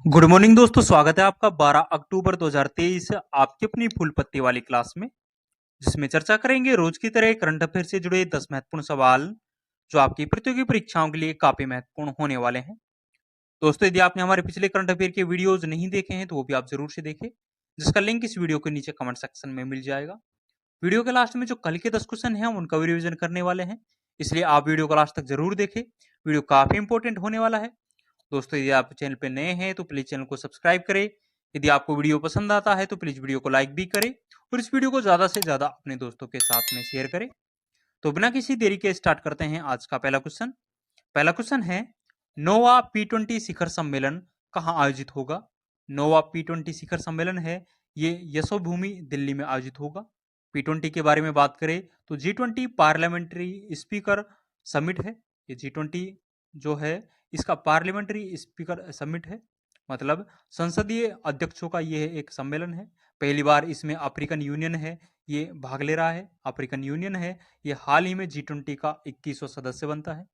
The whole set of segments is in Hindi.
गुड मॉर्निंग दोस्तों, स्वागत है आपका 12 अक्टूबर 2023 आपकी अपनी फूल पत्ती वाली क्लास में, जिसमें चर्चा करेंगे रोज की तरह करंट अफेयर से जुड़े 10 महत्वपूर्ण सवाल जो आपकी प्रतियोगी परीक्षाओं के लिए काफी महत्वपूर्ण होने वाले हैं। दोस्तों, यदि आपने हमारे पिछले करंट अफेयर के वीडियोज नहीं देखे हैं तो वो भी आप जरूर से देखें, जिसका लिंक इस वीडियो के नीचे कमेंट सेक्शन में मिल जाएगा। वीडियो के लास्ट में जो कल के 10 क्वेश्चन हैं हम उनका भी रिविजन करने वाले हैं, इसलिए आप वीडियो को लास्ट तक जरूर देखें। वीडियो काफी इंपॉर्टेंट होने वाला है। दोस्तों, यदि आप चैनल पे नए हैं तो प्लीज चैनल को सब्सक्राइब करें। यदि आपको वीडियो पसंद आता है तो प्लीज वीडियो को लाइक भी करें और इस वीडियो को ज्यादा से ज्यादा अपने दोस्तों के साथ में शेयर करें। तो बिना किसी देरी के स्टार्ट करते हैं आज का पहला क्वेश्चन। पहला क्वेश्चन है, नोवा P20 शिखर सम्मेलन कहाँ आयोजित होगा? नोवा P20 शिखर सम्मेलन है, ये यशोभूमि दिल्ली में आयोजित होगा। P20 के बारे में बात करें तो G20 पार्लियामेंट्री स्पीकर समिट है। ये G20 जो है इसका पार्लियामेंट्री स्पीकर समिट है, मतलब संसदीय अध्यक्षों का यह एक सम्मेलन है। पहली बार इसमें अफ्रीकन यूनियन है ये भाग ले रहा है। अफ्रीकन यूनियन है ये हाल ही में G20 का 21वां सदस्य बनता है।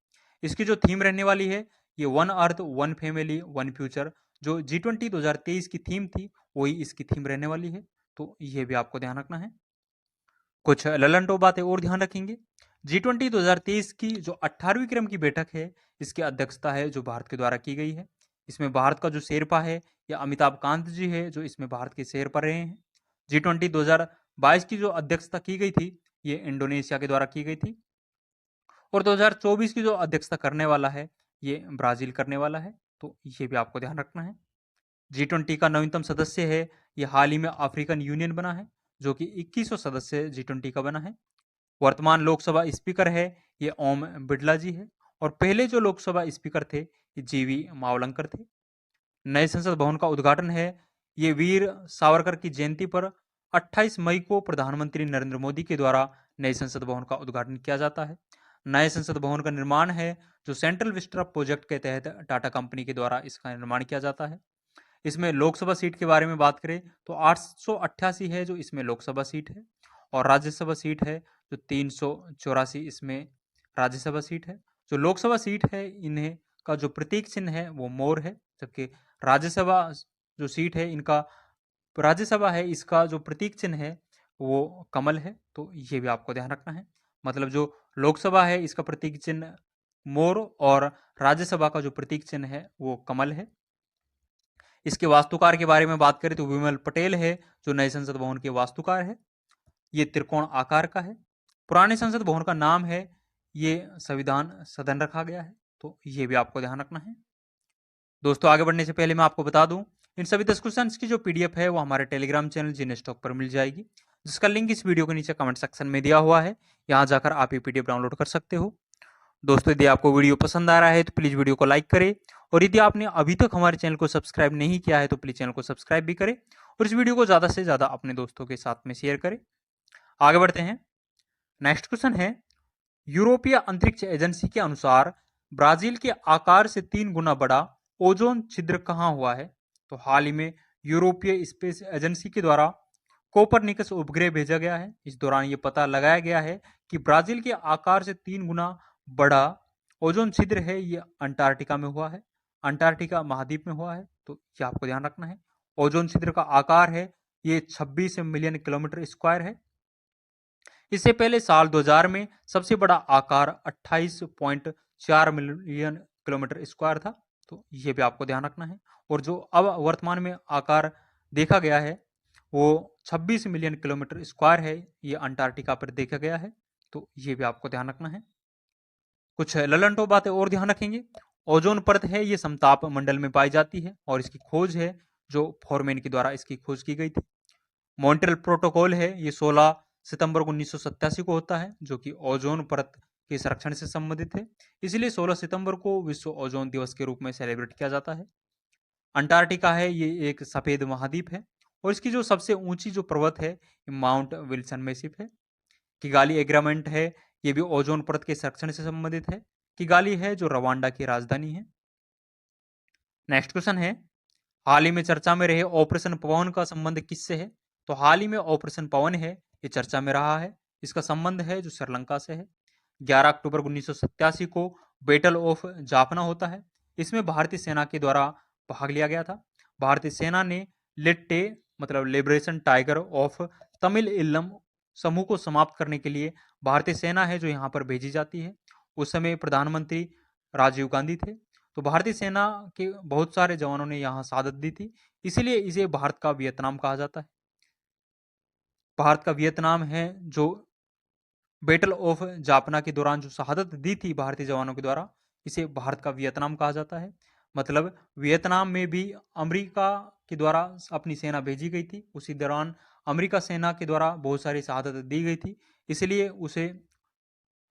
इसकी जो थीम रहने वाली है ये one earth one family one future, जो G20 2023 की थीम थी वही इसकी थीम रहने वाली है। तो ये भी आपको ध्यान रखना है। कुछ ललन बातें और ध्यान रखेंगे। G20 2023 की जो 18वीं क्रम की बैठक है इसकी अध्यक्षता है जो भारत के द्वारा की गई है। इसमें भारत का जो शेरपा है या अमिताभ कांत जी है जो इसमें भारत के शेरपा रहे हैं। G20 2022 की जो अध्यक्षता की गई थी ये इंडोनेशिया के द्वारा की गई थी और 2024 की जो अध्यक्षता करने वाला है ये ब्राजील करने वाला है। तो ये भी आपको ध्यान रखना है। G20 का नवीनतम सदस्य है ये हाल ही में अफ्रीकन यूनियन बना है, जो कि 21वां सदस्य G20 का बना है। वर्तमान लोकसभा स्पीकर है ये ओम बिड़ला जी है और पहले जो लोकसभा स्पीकर थे ये जीवी मावलंकर थे। नए संसद भवन का उद्घाटन है ये वीर सावरकर की जयंती पर 28 मई को प्रधानमंत्री नरेंद्र मोदी के द्वारा नए संसद भवन का उद्घाटन किया जाता है। नए संसद भवन का निर्माण है जो सेंट्रल विस्टा प्रोजेक्ट के तहत टाटा कंपनी के द्वारा इसका निर्माण किया जाता है। इसमें लोकसभा सीट के बारे में बात करें तो 888 है जो इसमें लोकसभा सीट है और राज्यसभा सीट है जो 384 इसमें राज्यसभा सीट है। जो लोकसभा सीट है इन्हें का जो प्रतीक चिन्ह है वो मोर है, जबकि राज्यसभा जो सीट है इनका राज्यसभा है इसका जो प्रतीक चिन्ह है वो कमल है। तो ये भी आपको ध्यान रखना है। मतलब जो लोकसभा है इसका प्रतीक चिन्ह मोर और राज्यसभा का जो प्रतीक चिन्ह है वो कमल है। इसके वास्तुकार के बारे में बात करें तो विमल पटेल है जो नए संसद भवन के वास्तुकार है। ये त्रिकोण आकार का है। पुराने संसद भवन का नाम है ये संविधान सदन रखा गया है। तो ये भी आपको ध्यान रखना है। दोस्तों, आगे बढ़ने से पहले मैं आपको बता दूं इन सभी 10 क्वेश्चन की जो पीडीएफ है वो हमारे टेलीग्राम चैनल जीने स्टॉक पर मिल जाएगी, जिसका लिंक इस वीडियो के नीचे कमेंट सेक्शन में दिया हुआ है। यहाँ जाकर आप ये पीडीएफ डाउनलोड कर सकते हो। दोस्तों, यदि आपको वीडियो पसंद आ रहा है तो प्लीज वीडियो को लाइक करें और यदि आपने अभी तक हमारे चैनल को सब्सक्राइब नहीं किया है तो प्लीज चैनल को सब्सक्राइब भी करें और इस वीडियो को ज्यादा से ज्यादा अपने दोस्तों के साथ में शेयर करें। आगे बढ़ते हैं। नेक्स्ट क्वेश्चन है, यूरोपीय अंतरिक्ष एजेंसी के अनुसार ब्राजील के आकार से 3 गुना बड़ा ओजोन छिद्र कहाँ हुआ है? तो हाल ही में यूरोपीय स्पेस एजेंसी के द्वारा कोपरनिकस उपग्रह भेजा गया है। इस दौरान ये पता लगाया गया है कि ब्राजील के आकार से 3 गुना बड़ा ओजोन छिद्र है ये अंटार्कटिका में हुआ है, अंटार्कटिका महाद्वीप में हुआ है। तो ये आपको ध्यान रखना है। ओजोन छिद्र का आकार है ये 26 मिलियन किलोमीटर स्क्वायर है। इससे पहले साल 2000 में सबसे बड़ा आकार 28.4 मिलियन किलोमीटर स्क्वायर था। तो ये भी आपको ध्यान रखना है। और जो अब वर्तमान में आकार देखा गया है वो 26 मिलियन किलोमीटर स्क्वायर है, ये अंटार्कटिका पर देखा गया है। तो ये भी आपको ध्यान रखना है। कुछ ललनटो बातें और ध्यान रखेंगे। ओजोन परत है ये समताप मंडल में पाई जाती है और इसकी खोज है जो फोरमैन के द्वारा इसकी खोज की गई थी। मॉन्ट्रियल प्रोटोकॉल है ये 16 सितंबर 1987 को होता है, जो कि ओजोन परत के संरक्षण से संबंधित है। इसलिए 16 सितंबर को विश्व ओजोन दिवस के रूप में सेलिब्रेट किया जाता है। अंटार्कटिका है ये एक सफेद महाद्वीप है और इसकी जो सबसे ऊंची जो पर्वत है माउंट विल्सन मैसिव है। किगाली एग्रीमेंट है ये भी ओजोन परत के संरक्षण से संबंधित है। किगाली है जो रवांडा की राजधानी है। नेक्स्ट क्वेश्चन है, हाल ही में चर्चा में रहे ऑपरेशन पवन का संबंध किससे है? तो हाल ही में ऑपरेशन पवन है ये चर्चा में रहा है। इसका संबंध है जो श्रीलंका से है। 11 अक्टूबर 1987 को बैटल ऑफ जाफना होता है। इसमें भारतीय सेना के द्वारा भाग लिया गया था। भारतीय सेना ने लिट्टे मतलब लिबरेशन टाइगर ऑफ तमिल इल्लम समूह को समाप्त करने के लिए भारतीय सेना है जो यहाँ पर भेजी जाती है। उस समय प्रधानमंत्री राजीव गांधी थे। तो भारतीय सेना के बहुत सारे जवानों ने यहाँ शहादत दी थी, इसीलिए इसे भारत का वियतनाम कहा जाता है। भारत का वियतनाम है जो बैटल ऑफ जापना के दौरान जो शहादत दी थी भारतीय जवानों के द्वारा, इसे भारत का वियतनाम कहा जाता है। मतलब वियतनाम में भी अमेरिका के द्वारा अपनी सेना भेजी गई थी, उसी दौरान अमेरिका सेना के द्वारा बहुत सारी शहादत दी गई थी, इसलिए उसे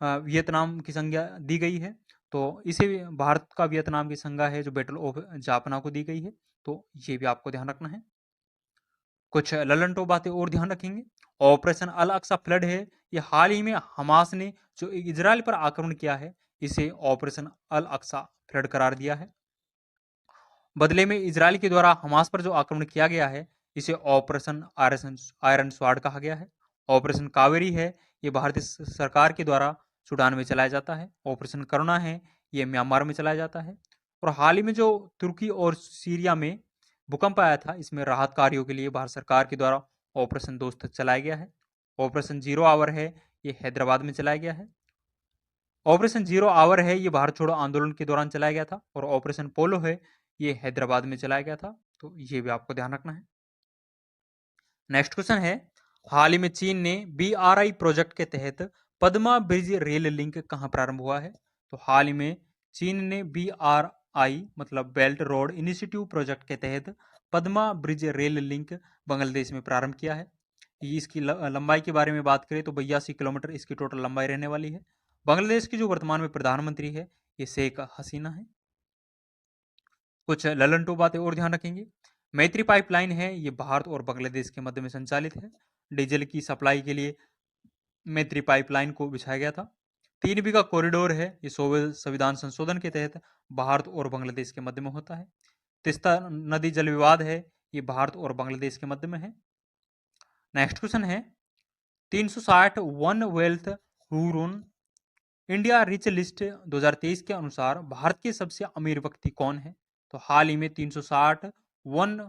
वियतनाम की संज्ञा दी गई है। तो इसे भारत का वियतनाम की संज्ञा है जो बैटल ऑफ जापना को दी गई है। तो ये भी आपको ध्यान रखना है। कुछ ललनटो बातें और ध्यान रखेंगे। ऑपरेशन अल अक्सा फ्लड है, ये हाल ही में हमास ने जो इजराइल पर आक्रमण किया है, इसे ऑपरेशन अल अक्सा फ्लड करार दिया है। बदले में इजराइल के द्वारा हमास पर जो आक्रमण किया गया है, इसे ऑपरेशन आयरन स्वाड कहा गया है। ऑपरेशन कावेरी है, ये भारतीय सरकार के द्वारा सूडान में चलाया जाता है। ऑपरेशन करुणा है, ये म्यांमार में चलाया जाता है। और हाल ही में जो तुर्की और सीरिया में भूकंप आया था, इसमें राहत कार्यों के लिए भारत सरकार के द्वारा ऑपरेशन दोस्त चलाया गया है। ऑपरेशन जीरो आवर है, ये हैदराबाद में चलाया गया है। ऑपरेशन जीरो आवर है, ये भारत छोड़ो आंदोलन के दौरान चलाया गया था। और ऑपरेशन पोलो है, ये हैदराबाद में चलाया गया था। तो ये भी आपको ध्यान रखना है। नेक्स्ट क्वेश्चन है, हाल ही में चीन ने BRI प्रोजेक्ट के तहत पद्मा ब्रिज रेल लिंक कहां प्रारंभ हुआ है? तो हाल ही में चीन ने BRI मतलब बेल्ट रोड इनिशिएटिव प्रोजेक्ट के तहत Padma bridge rail link Bangladesh में प्रारंभ किया है। इसकी लंबाई के बारे में बात करें तो 82 किलोमीटर इसकी टोटल लंबाई रहने वाली है। बांग्लादेश की जो वर्तमान में प्रधानमंत्री है, ये शेख हसीना है। कुछ ललनटो बातें और ध्यान रखेंगे। मैत्री पाइपलाइन है, ये भारत और बांग्लादेश के मध्य में संचालित है। डीजल की सप्लाई के लिए मैत्री पाइपलाइन को बिछाया गया था। 3 बीघा कॉरिडोर है, ये संविधान संशोधन के तहत भारत और बांग्लादेश के मध्य में होता है। तिस्ता नदी जल विवाद है, ये भारत और बांग्लादेश के मध्य में है। नेक्स्ट क्वेश्चन है, 360 one wealth Hurun India rich list 2023 के अनुसार भारत के सबसे अमीर व्यक्ति कौन है? तो हाल ही में 360 one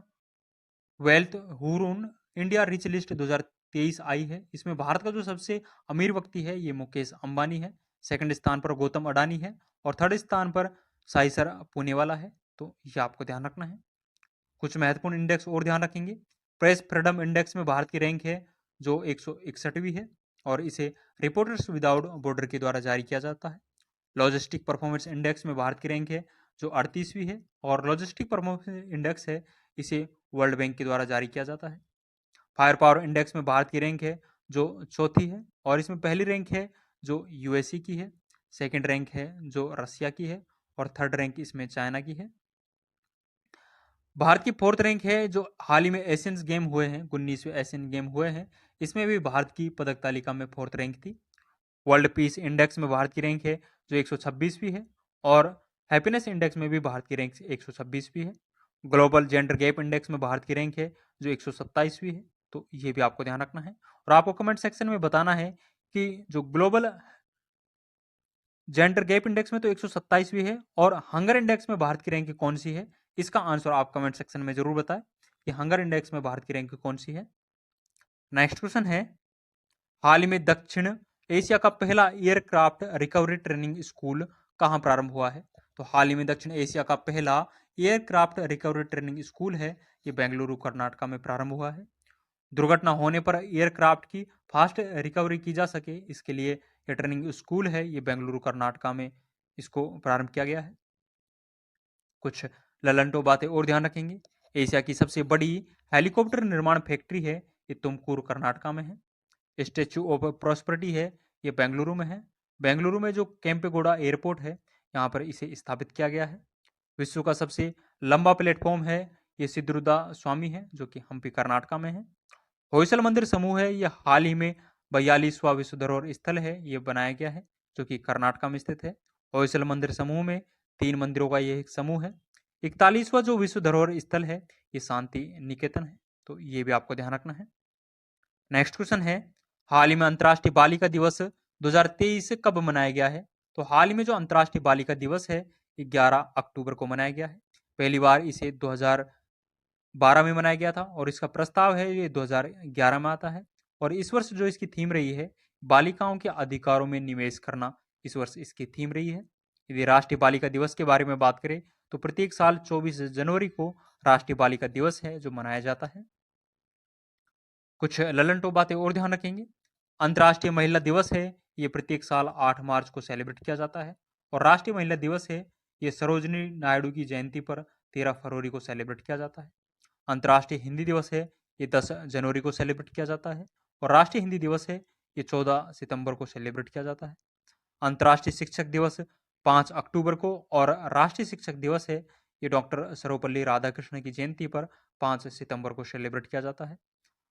wealth Hurun India rich list 2023 आई है। इसमें भारत का जो सबसे अमीर व्यक्ति है, ये मुकेश अंबानी है। सेकंड स्थान पर गौतम अडानी है और थर्ड स्थान पर साइसर पुणेवाला है। तो ये आपको ध्यान रखना है। कुछ महत्वपूर्ण इंडेक्स और ध्यान रखेंगे। प्रेस फ्रीडम इंडेक्स में भारत की रैंक है जो 161वीं है और इसे रिपोर्टर्स विदाउट बॉर्डर के द्वारा जारी किया जाता है। लॉजिस्टिक परफॉर्मेंस इंडेक्स में भारत की रैंक है जो 38वीं है और लॉजिस्टिक परफॉर्मेंस इंडेक्स है, इसे वर्ल्ड बैंक के द्वारा जारी किया जाता है। फायर पावर इंडेक्स में भारत की रैंक है जो चौथी है और इसमें पहली रैंक है जो यूएसए की है, सेकंड रैंक है जो रसिया की है और थर्ड रैंक इसमें चाइना की है। भारत की फोर्थ रैंक है जो हाल ही में एशियन गेम हुए हैं, 19वें एशियन गेम हुए हैं, इसमें भी भारत की पदक तालिका में फोर्थ रैंक थी। वर्ल्ड पीस इंडेक्स में भारत की रैंक है जो 126वीं है और हैप्पीनेस इंडेक्स में भी भारत की रैंक 126वीं है। ग्लोबल जेंडर गैप इंडेक्स में भारत की रैंक है जो 127वीं है। तो ये भी आपको ध्यान रखना है और आपको कमेंट सेक्शन में बताना है कि जो ग्लोबल जेंडर गैप इंडेक्स में तो 127वीं है और हंगर इंडेक्स में भारत की रैंक कौन सी है, इसका आंसर आप कमेंट सेक्शन में जरूर बताएं कि हंगर इंडेक्स में भारत की रैंक कौन सी है। नेक्स्ट क्वेश्चन है, हाल ही में दक्षिण एशिया का पहला एयरक्राफ्ट रिकवरी ट्रेनिंग स्कूल कहां प्रारंभ हुआ है? तो हाल ही में दक्षिण एशिया का पहला एयरक्राफ्ट रिकवरी ट्रेनिंग स्कूल है, ये बेंगलुरु कर्नाटका में प्रारंभ हुआ है। दुर्घटना होने पर एयरक्राफ्ट की फास्ट रिकवरी की जा सके, इसके लिए ये ट्रेनिंग स्कूल है, ये बेंगलुरु कर्नाटका में इसको प्रारंभ किया गया है। कुछ ललंटो बातें और ध्यान रखेंगे। एशिया की सबसे बड़ी हेलीकॉप्टर निर्माण फैक्ट्री है, ये तुमकुर कर्नाटका में है। स्टैच्यू ऑफ प्रॉस्पेरिटी है, ये बेंगलुरु में है। बेंगलुरु में जो केम्पेगौड़ा एयरपोर्ट है, यहाँ पर इसे स्थापित किया गया है। विश्व का सबसे लंबा प्लेटफॉर्म है, ये सिद्धरुदा स्वामी है जो कि हम्पी कर्नाटका में है। होयसल मंदिर समूह है, ये हाल ही में 42वां विश्व धरोहर स्थल है, ये बनाया गया है जो कि कर्नाटका में स्थित है। होयसल मंदिर समूह में 3 मंदिरों का यह एक समूह है। 41वां जो विश्व धरोहर स्थल है, ये शांति निकेतन है। तो ये भी आपको ध्यान रखना है। नेक्स्ट क्वेश्चन है, हाल ही में अंतर्राष्ट्रीय बालिका दिवस 2023 कब मनाया गया है? तो हाल ही में जो अंतर्राष्ट्रीय बालिका दिवस है, 11 अक्टूबर को मनाया गया है। पहली बार इसे 2012 में बनाया गया था और इसका प्रस्ताव है ये 2011 में आता है। और इस वर्ष जो इसकी थीम रही है, बालिकाओं के अधिकारों में निवेश करना, इस वर्ष इसकी थीम रही है। यदि राष्ट्रीय बालिका दिवस के बारे में बात करें तो प्रत्येक साल 24 जनवरी को राष्ट्रीय बालिका दिवस है जो मनाया जाता है। कुछ ललन टॉप बातें और ध्यान रखेंगे। अंतर्राष्ट्रीय महिला दिवस है, ये प्रत्येक साल 8 मार्च को सेलिब्रेट किया जाता है। और राष्ट्रीय महिला दिवस है, ये सरोजिनी नायडू की जयंती पर 13 फरवरी को सेलिब्रेट किया जाता है। अंतर्राष्ट्रीय हिंदी दिवस है, ये 10 जनवरी को सेलिब्रेट किया जाता है। और राष्ट्रीय हिंदी दिवस है, ये 14 सितंबर को सेलिब्रेट किया जाता है। अंतर्राष्ट्रीय शिक्षक दिवस 5 अक्टूबर को और राष्ट्रीय शिक्षक दिवस है, ये डॉक्टर सर्वपल्ली राधाकृष्ण की जयंती पर 5 सितंबर को सेलिब्रेट किया जाता है।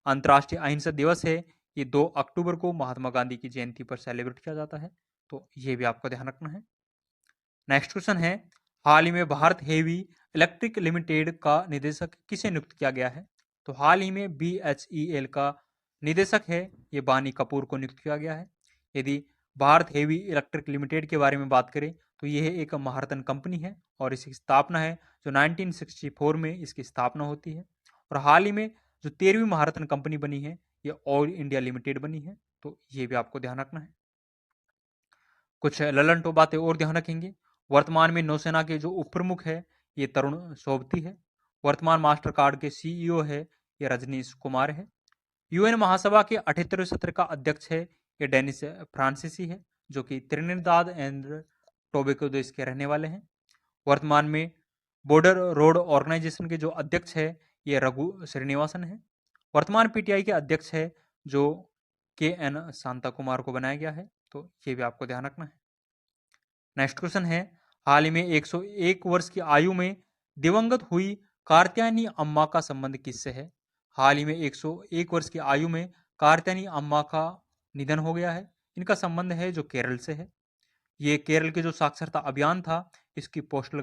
अंतर्राष्ट्रीय अहिंसा दिवस है, ये 2 अक्टूबर को महात्मा गांधी की जयंती पर सेलिब्रेट किया जाता है। तो ये भी आपको ध्यान रखना है। नेक्स्ट क्वेश्चन है, हाल ही में भारत हेवी इलेक्ट्रिक लिमिटेड का निदेशक किसे नियुक्त किया गया है? तो हाल ही में BHEL का निदेशक है, ये बानी कपूर को नियुक्त किया गया है। यदि भारत हेवी इलेक्ट्रिक लिमिटेड के बारे में बात करें तो यह एक महारतन कंपनी है और इसकी स्थापना है जो 1964 में इसकी स्थापना होती है। और हाल ही में जो 13वीं महारतन कंपनी बनी है, ये ऑल इंडिया लिमिटेड बनी है। तो ये भी आपको ध्यान रखना है। कुछ ललन टॉप बातें और ध्यान रखेंगे। वर्तमान में नौसेना के जो उप प्रमुख है, ये तरुण सोबती है। वर्तमान मास्टर कार्ड के CEO है, ये रजनीश कुमार है। UN महासभा के 78वें सत्र का अध्यक्ष है, ये डेनिस फ्रांसीसी है, जो कि त्रिनिदाद एंड टोबैगो देश के रहने वाले हैं। वर्तमान में बॉर्डर रोड ऑर्गेनाइजेशन के जो अध्यक्ष है, ये रघु श्रीनिवासन है। वर्तमान PTI के अध्यक्ष है जो KN शांता कुमार को बनाया गया है। तो ये भी आपको ध्यान रखना है। नेक्स्ट क्वेश्चन है, हाल ही में 101 वर्ष की आयु में दिवंगत हुई कार्त्यायनी अम्मा का संबंध किससे है? हाल ही में 101 वर्ष की आयु में कार्त्यायनी अम्मा का निधन हो गया है। इनका संबंध है जो केरल से है। ये केरल के जो साक्षरता अभियान था, इसकी पोस्टल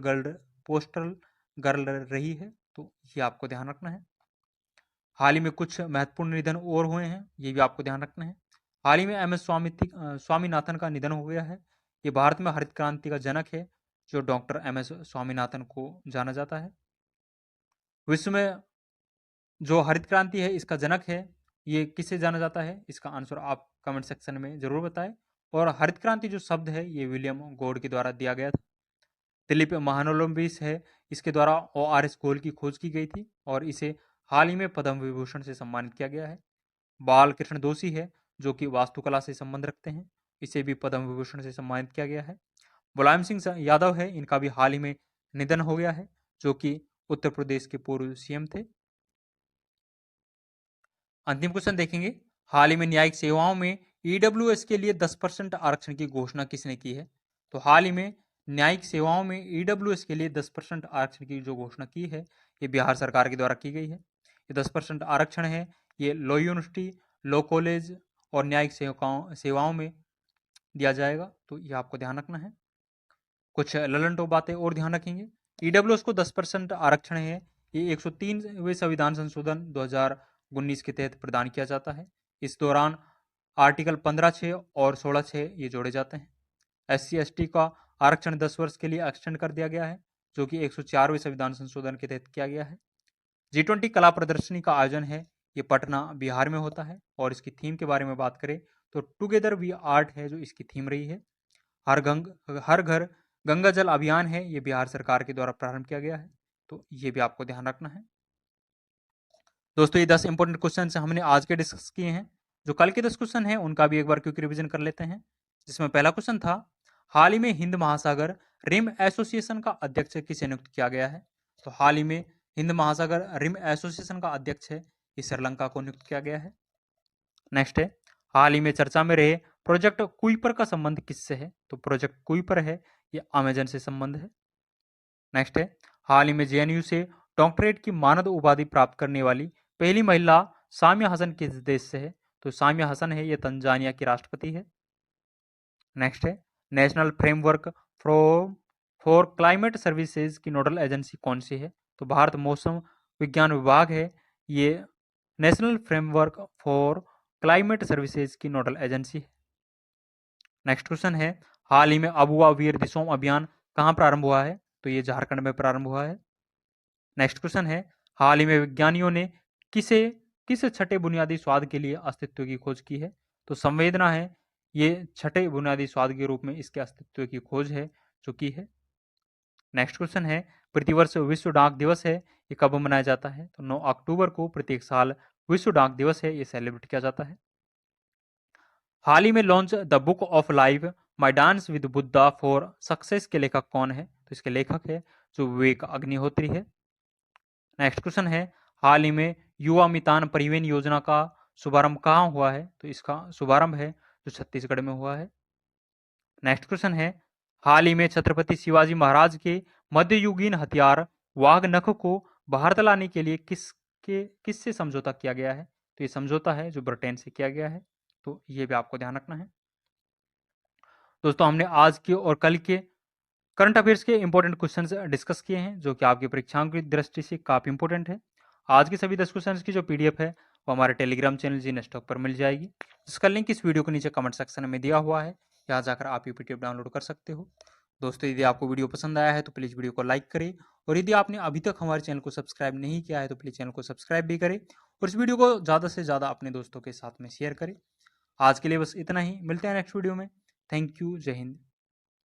गर्ल रही है। तो ये आपको ध्यान रखना है। हाल ही में कुछ महत्वपूर्ण निधन और हुए हैं, ये भी आपको ध्यान रखना है। हाल ही में MS स्वामीनाथन का निधन हो गया है। ये भारत में हरित क्रांति का जनक है, जो डॉक्टर MS स्वामीनाथन को जाना जाता है। विश्व में जो हरित क्रांति है इसका जनक है, ये किसे जाना जाता है? इसका आंसर आप कमेंट सेक्शन में जरूर बताएं। और हरित क्रांति जो शब्द है, ये विलियम गॉड के द्वारा दिया गया था। दिलीप महानोलम्बिस है, इसके द्वारा ORS घोल की खोज की गई थी और इसे हाल ही में पद्म विभूषण से सम्मानित किया गया है। बाल कृष्ण दोषी है, जो कि वास्तुकला से संबंध रखते हैं, इसे भी पद्म विभूषण से सम्मानित किया गया है। मुलायम सिंह यादव है, इनका भी हाल ही में निधन हो गया है, जो कि उत्तर प्रदेश के पूर्व CM थे। अंतिम क्वेश्चन देखेंगे, हाल ही में न्यायिक सेवाओं में EWS के लिए 10% आरक्षण की घोषणा किसने की है? तो हाल ही में न्यायिक सेवाओं में EWS के लिए 10% आरक्षण की जो घोषणा की है, ये बिहार सरकार के द्वारा की गई है। ये 10% आरक्षण है, ये लॉ यूनिवर्सिटी, लॉ कॉलेज और न्यायिक सेवाओं में दिया जाएगा। तो ये आपको ध्यान रखना है। कुछ ललन टॉप बातें और ध्यान रखेंगे। EWS को 10% आरक्षण है, ये 103वें संविधान संशोधन 2019 के तहत प्रदान किया जाता है। इस दौरान आर्टिकल 15(6) और 16(6) ये जोड़े जाते हैं। SC/ST का आरक्षण 10 वर्ष के लिए एक्सटेंड कर दिया गया है, जो कि 104वें संविधान संशोधन के तहत किया गया है। G20 कला प्रदर्शनी का आयोजन है, ये पटना बिहार में होता है। और इसकी थीम के बारे में बात करें तो टुगेदर वी आर्ट है जो इसकी थीम रही है। हर घर गंगा जल अभियान है, ये बिहार सरकार के द्वारा प्रारंभ किया गया है। तो ये भी आपको ध्यान रखना है। दोस्तों, ये 10 इंपॉर्टेंट क्वेश्चन हमने आज के डिस्कस किए हैं। जो कल के 10 क्वेश्चन हैं उनका भी एक बार क्विक रिवीजन कर लेते हैं। जिसमें पहला क्वेश्चन था, हाल ही में हिंद महासागर रिम एसोसिएशन का अध्यक्ष किसे नियुक्त किया गया है? तो हाल ही में हिंद महासागर रिम एसोसिएशन का अध्यक्ष है, ये श्रीलंका को नियुक्त किया गया है। नेक्स्ट है, हाल ही में चर्चा में रहे प्रोजेक्ट कुइपर का संबंध किससे है? तो प्रोजेक्ट कुइपर है, ये अमेजन से संबंध है। नेक्स्ट है, हाल ही में JNU से डॉक्टरेट की मानद उपाधि प्राप्त करने वाली पहली महिला सामिया हसन किस देश से है? तो सामिया हसन है, ये तंजानिया की राष्ट्रपति है। नेक्स्ट है, national framework for climate services की नोडल एजेंसी कौन सी है? तो भारत मौसम विज्ञान विभाग है, ये national framework for climate services की नोडल एजेंसी है। नेक्स्ट क्वेश्चन है, हाल ही में अबुआ वीर दिसोम अभियान कहाँ प्रारंभ हुआ है? तो ये झारखंड में प्रारंभ हुआ है। नेक्स्ट क्वेश्चन है, हाल ही में विज्ञानियों ने किस छठे बुनियादी स्वाद के लिए अस्तित्व की खोज की है? तो संवेदना है, ये छठे बुनियादी स्वाद के रूप में इसके अस्तित्व की खोज है जो की है। नेक्स्ट क्वेश्चन है, प्रतिवर्ष विश्व डाक दिवस है, ये कब मनाया जाता है? तो 9 अक्टूबर को प्रत्येक साल विश्व डाक दिवस है, ये सेलिब्रेट किया जाता है। हाल ही में launch the book of life my dance with Buddha for success के लेखक कौन है? तो इसके लेखक है जो विवेक अग्निहोत्री है। नेक्स्ट क्वेश्चन है, हाल ही में युवा मितान परिवहन योजना का शुभारंभ कहाँ हुआ है? तो इसका शुभारंभ है जो छत्तीसगढ़ में हुआ है। नेक्स्ट क्वेश्चन है, हाल ही में छत्रपति शिवाजी महाराज के मध्ययुगीन हथियार वाघ नख को भारत लाने के लिए किससे समझौता किया गया है? तो ये समझौता है जो ब्रिटेन से किया गया है, तो ये भी आपको ध्यान रखना है। दोस्तों, हमने आज के और कल के करंट अफेयर्स के इंपॉर्टेंट क्वेश्चंस डिस्कस किए हैं जो कि आपकी परीक्षाओं की दृष्टि से काफी इंपॉर्टेंट है। आज के सभी 10 क्वेश्चंस की जो पीडीएफ है वो हमारे टेलीग्राम चैनल जी स्टॉक पर मिल जाएगी, जिसका लिंक इस वीडियो के नीचे कमेंट सेक्शन में दिया हुआ है, यहाँ जाकर आप ये पीडीएफ डाउनलोड कर सकते हो। दोस्तों, यदि आपको वीडियो पसंद आया है तो प्लीज़ वीडियो को लाइक करें, और यदि आपने अभी तक हमारे चैनल को सब्सक्राइब नहीं किया है तो प्लीज़ चैनल को सब्सक्राइब भी करें, और इस वीडियो को ज़्यादा से ज़्यादा अपने दोस्तों के साथ में शेयर करें। आज के लिए बस इतना ही, मिलते हैं नेक्स्ट वीडियो में। थैंक यू, जय हिंद।